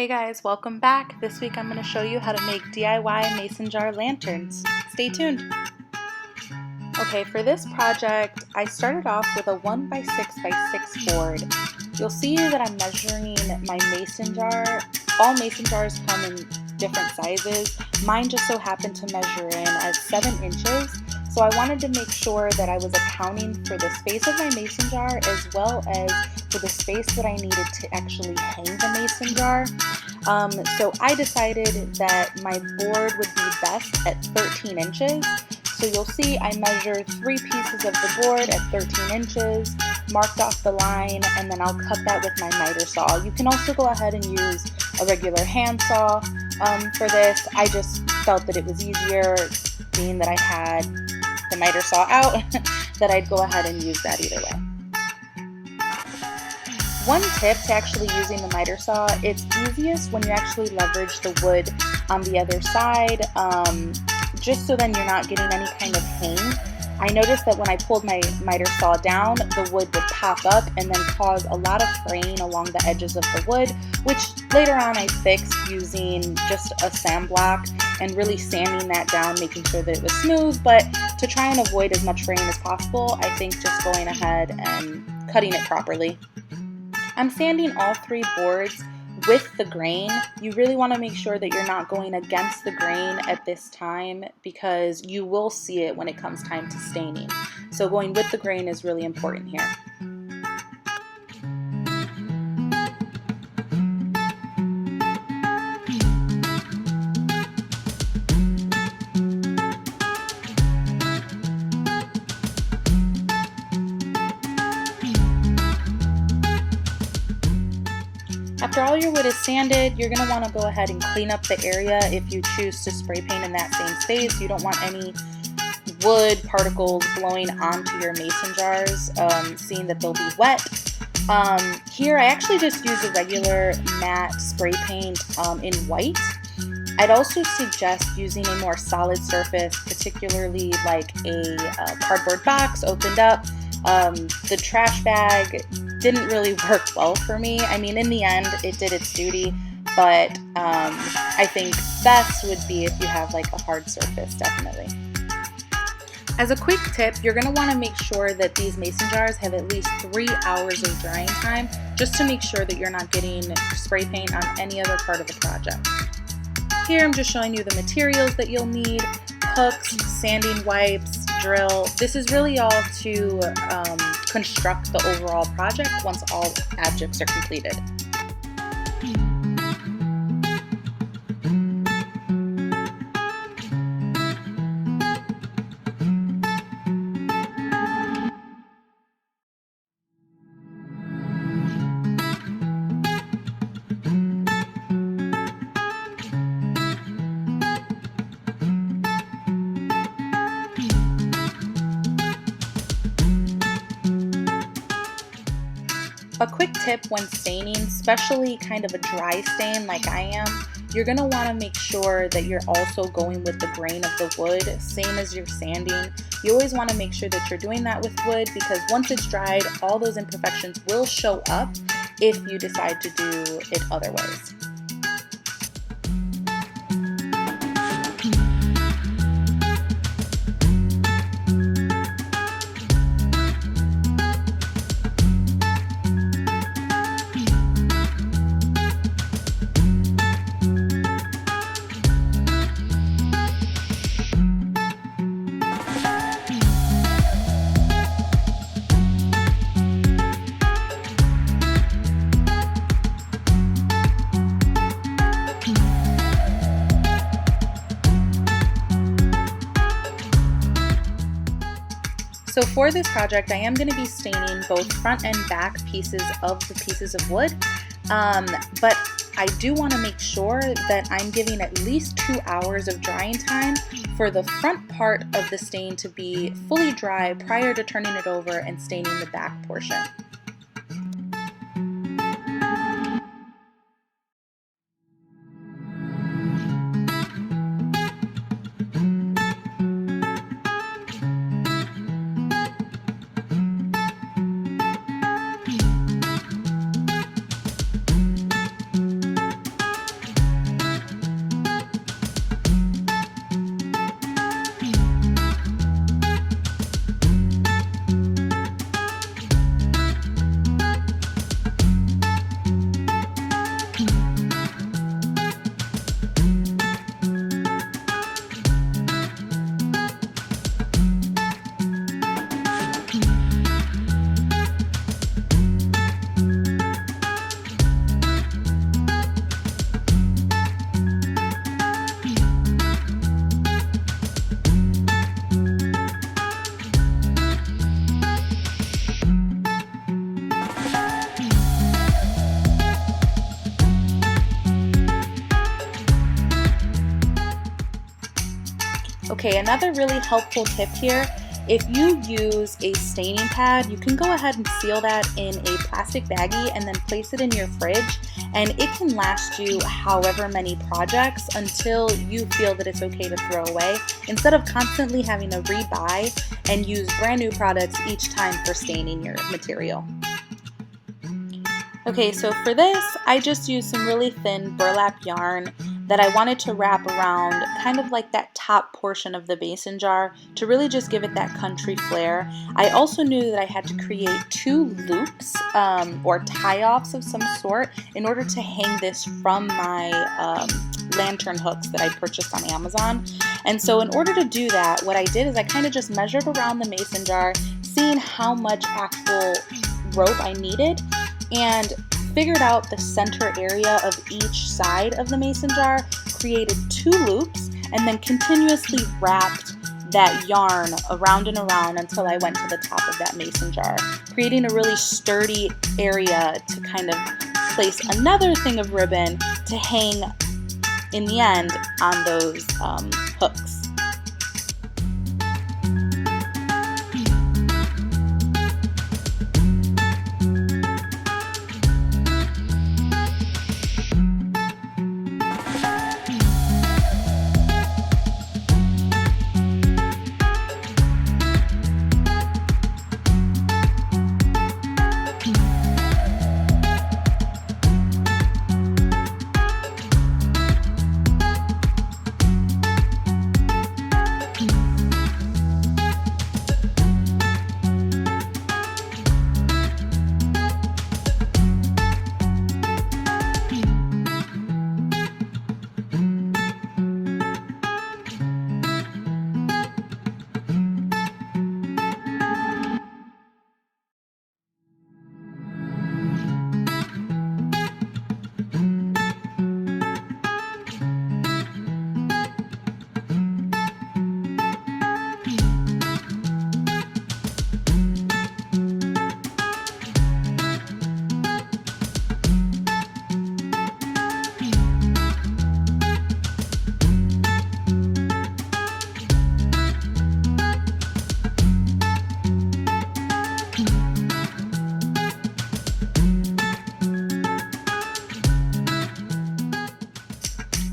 Hey guys, welcome back. This week I'm going to show you how to make DIY mason jar lanterns. Stay tuned. Okay, for this project, I started off with a 1x6x6 board. You'll see that I'm measuring my mason jar. All mason jars come in different sizes. Mine just so happened to measure in as 7 inches. So I wanted to make sure that I was accounting for the space of my mason jar as well as for the space that I needed to actually hang the mason jar. So I decided that my board would be best at 13 inches. So you'll see I measured 3 pieces of the board at 13 inches, marked off the line, and then I'll cut that with my miter saw. You can also go ahead and use a regular hand saw for this. I just felt that it was easier, being that I had the miter saw out, that I'd go ahead and use that either way. One tip to actually using the miter saw, it's easiest when you actually leverage the wood on the other side, just so then you're not getting any kind of hang. I noticed that when I pulled my miter saw down, the wood would pop up and then cause a lot of fraying along the edges of the wood, which later on I fixed using just a sand block and really sanding that down, making sure that it was smooth. But to try and avoid as much fraying as possible, I think just going ahead and cutting it properly. I'm sanding all 3 boards with the grain. You really want to make sure that you're not going against the grain at this time, because you will see it when it comes time to staining. So going with the grain is really important here. After all your wood is sanded, you're going to want to go ahead and clean up the area if you choose to spray paint in that same space. You don't want any wood particles blowing onto your mason jars, seeing that they'll be wet. Here I actually just use a regular matte spray paint in white. I'd also suggest using a more solid surface, particularly like a cardboard box opened up. The trash bag didn't really work well for me. I mean, in the end, it did its duty, but I think best would be if you have like a hard surface, definitely. As a quick tip, you're going to want to make sure that these mason jars have at least 3 hours of drying time, just to make sure that you're not getting spray paint on any other part of the project. Here I'm just showing you the materials that you'll need: hooks, sanding wipes, drill. This is really all to construct the overall project once all objects are completed. A quick tip when staining, especially kind of a dry stain like I am, you're going to want to make sure that you're also going with the grain of the wood, same as you're sanding. You always want to make sure that you're doing that with wood, because once it's dried, all those imperfections will show up if you decide to do it otherwise. So for this project, I am going to be staining both front and back pieces of the pieces of wood, but I do want to make sure that I'm giving at least 2 hours of drying time for the front part of the stain to be fully dry prior to turning it over and staining the back portion. Okay, another really helpful tip here, if you use a staining pad, you can go ahead and seal that in a plastic baggie and then place it in your fridge, and it can last you however many projects until you feel that it's okay to throw away, instead of constantly having to rebuy and use brand new products each time for staining your material. Okay, so for this, I just used some really thin burlap yarn that I wanted to wrap around kind of like that top portion of the mason jar to really just give it that country flair. I also knew that I had to create 2 loops or tie-offs of some sort in order to hang this from my lantern hooks that I purchased on Amazon. And so in order to do that, what I did is I kind of just measured around the mason jar, seeing how much actual rope I needed, and figured out the center area of each side of the mason jar, created 2 loops, and then continuously wrapped that yarn around and around until I went to the top of that mason jar, creating a really sturdy area to kind of place another thing of ribbon to hang in the end on those hooks.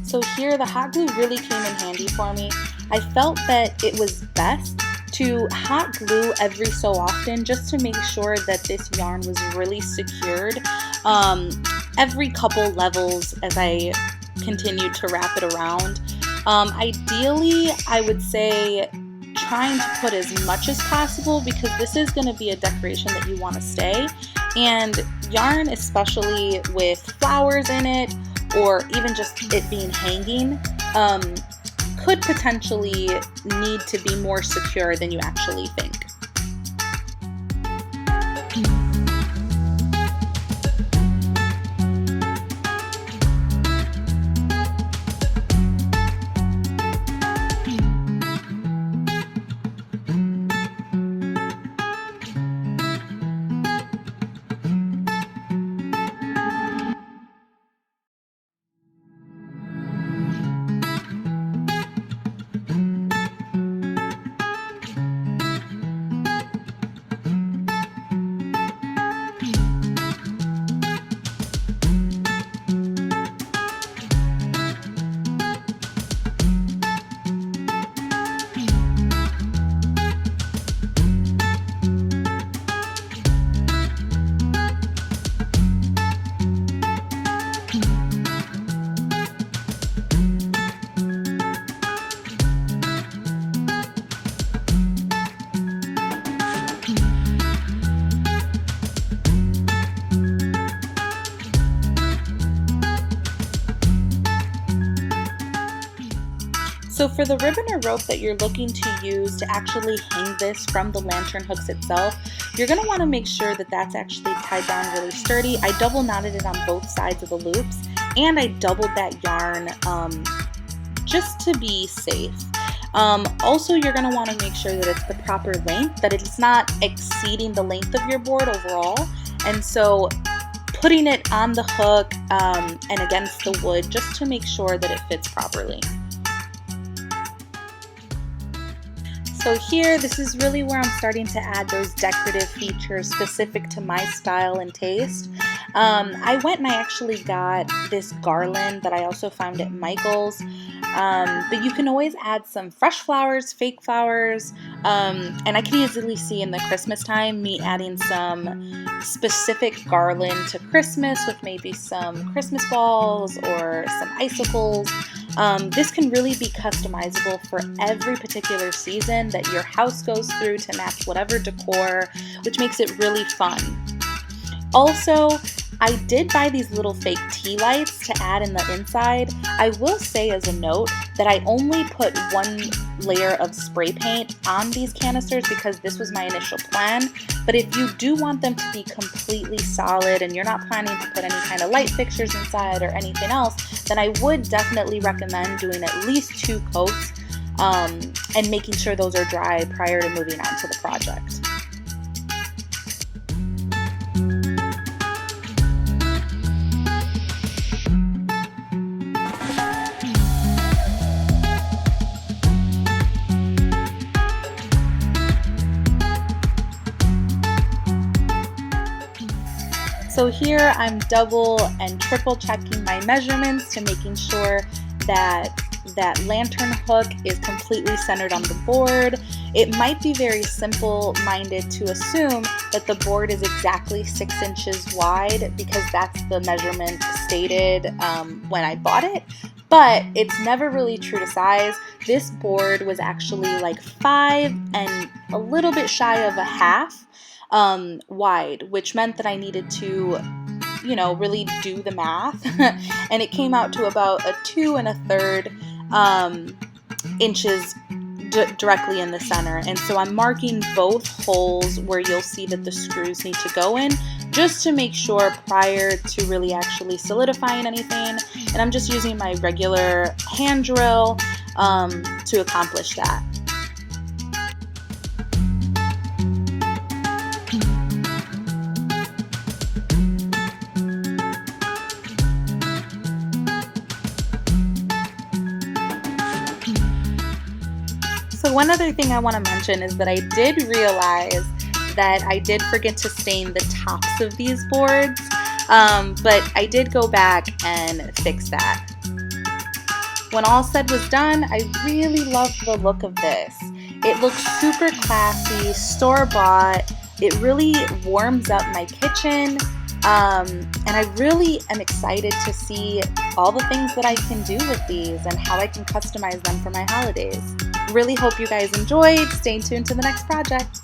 So here the hot glue really came in handy for me. I felt that it was best to hot glue every so often just to make sure that this yarn was really secured every couple levels as I continued to wrap it around. Ideally, I would say trying to put as much as possible, because this is going to be a decoration that you want to stay, and yarn, especially with flowers in it or even just it being hanging, could potentially need to be more secure than you actually think. So for the ribbon or rope that you're looking to use to actually hang this from the lantern hooks itself, you're going to want to make sure that that's actually tied down really sturdy. I double knotted it on both sides of the loops, and I doubled that yarn just to be safe. Also, you're going to want to make sure that it's the proper length, that it's not exceeding the length of your board overall. And so putting it on the hook and against the wood just to make sure that it fits properly. So here, this is really where I'm starting to add those decorative features specific to my style and taste. I went and I actually got this garland that I also found at Michael's. But you can always add some fresh flowers, fake flowers, and I can easily see in the Christmas time me adding some specific garland to Christmas with maybe some Christmas balls or some icicles. This can really be customizable for every particular season that your house goes through to match whatever decor, which makes it really fun. Also, I did buy these little fake tea lights to add in the inside. I will say as a note that I only put one layer of spray paint on these canisters because this was my initial plan. But if you do want them to be completely solid and you're not planning to put any kind of light fixtures inside or anything else, then I would definitely recommend doing at least 2 coats and making sure those are dry prior to moving on to the project. So here I'm double and triple checking my measurements to making sure that that lantern hook is completely centered on the board. It might be very simple-minded to assume that the board is exactly 6 inches wide because that's the measurement stated when I bought it, but it's never really true to size. This board was actually like 5 and a little bit shy of a half wide, which meant that I needed to, really do the math. And it came out to about a 2 1/3 inches directly in the center. And so I'm marking both holes where you'll see that the screws need to go in, just to make sure prior to really actually solidifying anything. And I'm just using my regular hand drill to accomplish that. So one other thing I want to mention is that I did realize that I did forget to stain the tops of these boards, but I did go back and fix that. When all said was done, I really loved the look of this. It looks super classy, store-bought. It really warms up my kitchen, and I really am excited to see all the things that I can do with these and how I can customize them for my holidays. Really hope you guys enjoyed. Stay tuned to the next project.